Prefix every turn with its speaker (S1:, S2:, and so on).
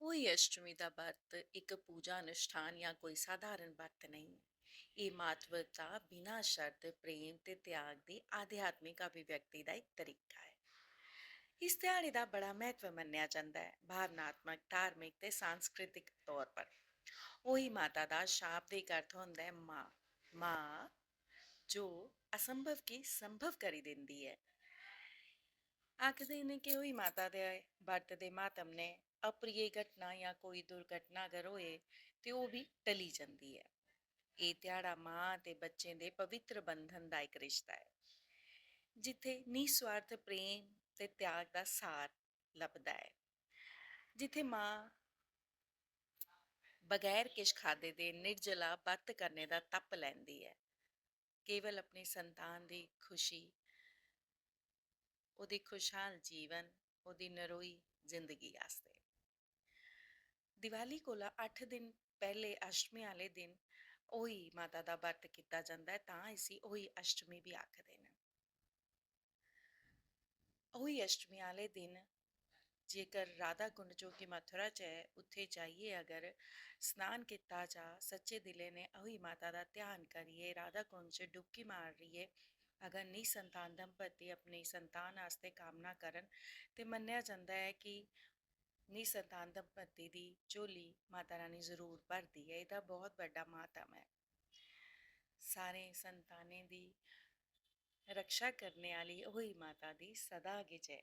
S1: ਹੋਈ ਅਸ਼ਟਮੀ ਦਾ ਵਰਤ ਇੱਕ ਪੂਜਾ ਅਨੁਸ਼ਠਾਨ ਜਾਂ ਕੋਈ ਸਾਧਾਰਨ ਵਰਤ ਨਹੀਂ। ਇਹ ਮਾਤਵਤਾ ਬਿਨਾਂ ਸ਼ਰਤ ਪ੍ਰੇਮ ਤੇ ਤਿਆਗ ਦੀ ਆਧਿਆਤਮਿਕ ਅਭਿਵਿਅਕਤੀ ਦਾ ਇੱਕ ਤਰੀਕਾ ਹੈ। ਇਸ ਦਿਹਾੜੇ ਦਾ ਬੜਾ ਮਹੱਤਵ ਮੰਨਿਆ ਜਾਂਦਾ ਹੈ, ਭਾਵਨਾਤਮਕ, ਧਾਰਮਿਕ ਤੇ ਸਾਂਸਕ੍ਰਿਤਿਕ ਤੌਰ ਪਰ। ਉਹੀ ਮਾਤਾ ਦਾ ਸ਼ਾਬਦਿਕ ਅਰਥ ਹੁੰਦਾ ਹੈ ਮਾਂ। ਮਾਂ ਜੋ ਅਸੰਭਵ ਕੀ ਸੰਭਵ ਕਰੀ ਦਿੰਦੀ ਹੈ। ਆਖਦੇ ਨੇ ਕਿ ਉਹੀ ਮਾਤਾ ਦੇ ਵਰਤ ਦੇ ਮਾਤਮ ਨੇ ਅਪ੍ਰਿਯ ਘਟਨਾ ਜਾਂ ਕੋਈ ਦੁਰਘਟਨਾ ਅਗਰ ਹੋਏ ਤੇ ਉਹ ਵੀ ਟਲੀ ਜਾਂਦੀ ਹੈ। ਇਹ ਦਿਹਾੜਾ ਮਾਂ ਤੇ ਬੱਚੇ ਦੇ ਪਵਿੱਤਰ ਬੰਧਨ ਦਾ ਇੱਕ ਰਿਸ਼ਤਾ ਹੈ, ਜਿੱਥੇ ਨਿਸਵਾਰਥ ਪ੍ਰੇਮ ਤੇ ਤਿਆਗ ਦਾ ਸਾਰ ਲੱਭਦਾ ਹੈ। ਜਿੱਥੇ ਮਾਂ ਬਗੈਰ ਕਿਛ ਖਾਦੇ ਦੇ ਨਿਰਜਲਾ ਵਰਤ ਕਰਨੇ ਦਾ ਤਪ ਲੈਂਦੀ ਹੈ, ਕੇਵਲ ਆਪਣੀ ਸੰਤਾਨ ਦੀ ਖੁਸ਼ੀ, ਉਹਦੀ ਖੁਸ਼ਹਾਲ ਜੀਵਨ, ਉਹਦੀ ਨਰੋਈ ਜ਼ਿੰਦਗੀ ਵਾਸਤੇ। ਦੀਵਾਲੀ ਕੋਲ 8 ਦਿਨ ਪਹਿਲੇ ਅਸ਼ਟਮੀ ਵਾਲੇ ਦਿਨ ਉਹੀ ਮਾਤਾ ਦਾ ਵਰਤ ਕੀਤਾ ਜਾਂਦਾ ਹੈ, ਤਾਂ ਅਸੀਂ ਉਹੀ ਅਸ਼ਟਮੀ ਵੀ ਆਖਦੇ ਨੇ। ਉਹੀ ਅਸ਼ਟਮੀ ਵਾਲੇ ਦਿਨ ਜੇਕਰ ਰਾਧਾ ਕੁੰਡ ਜੋ ਕਿ ਮਥੁਰਾ 'ਚ ਹੈ ਉੱਥੇ ਜਾਈਏ, ਅਗਰ ਸਨਾਨ ਕੀਤਾ ਜਾ ਸੱਚੇ ਦਿਲੇ ਨੇ ਉਹੀ ਮਾਤਾ ਦਾ ਧਿਆਨ ਕਰੀਏ, ਰਾਧਾ ਕੁੰਡ 'ਚ ਡੁਬਕੀ ਮਾਰ ਰਹੀਏ, ਅਗਰ ਨਿਸੰਤਾਨ ਦੰਪਤੀ ਆਪਣੀ ਸੰਤਾਨ ਵਾਸਤੇ ਕਾਮਨਾ ਕਰਨ ਤੇ ਮੰਨਿਆ ਜਾਂਦਾ ਹੈ ਕਿ ਨਿਸੰਤਾਨ ਦੰਪਤੀ ਦੀ ਝੋਲੀ ਮਾਤਾ ਰਾਣੀ ਜ਼ਰੂਰ ਭਰਦੀ ਹੈ। ਇਹਦਾ ਬਹੁਤ ਵੱਡਾ ਮਾਤਮ ਹੈ। ਸਾਰੇ ਸੰਤਾਨੇ ਦੀ ਰਕਸ਼ਾ ਕਰਨੇ ਵਾਲੀ ਉਹੀ ਮਾਤਾ ਦੀ ਸਦਾ ਅਗੇ ਜੈ।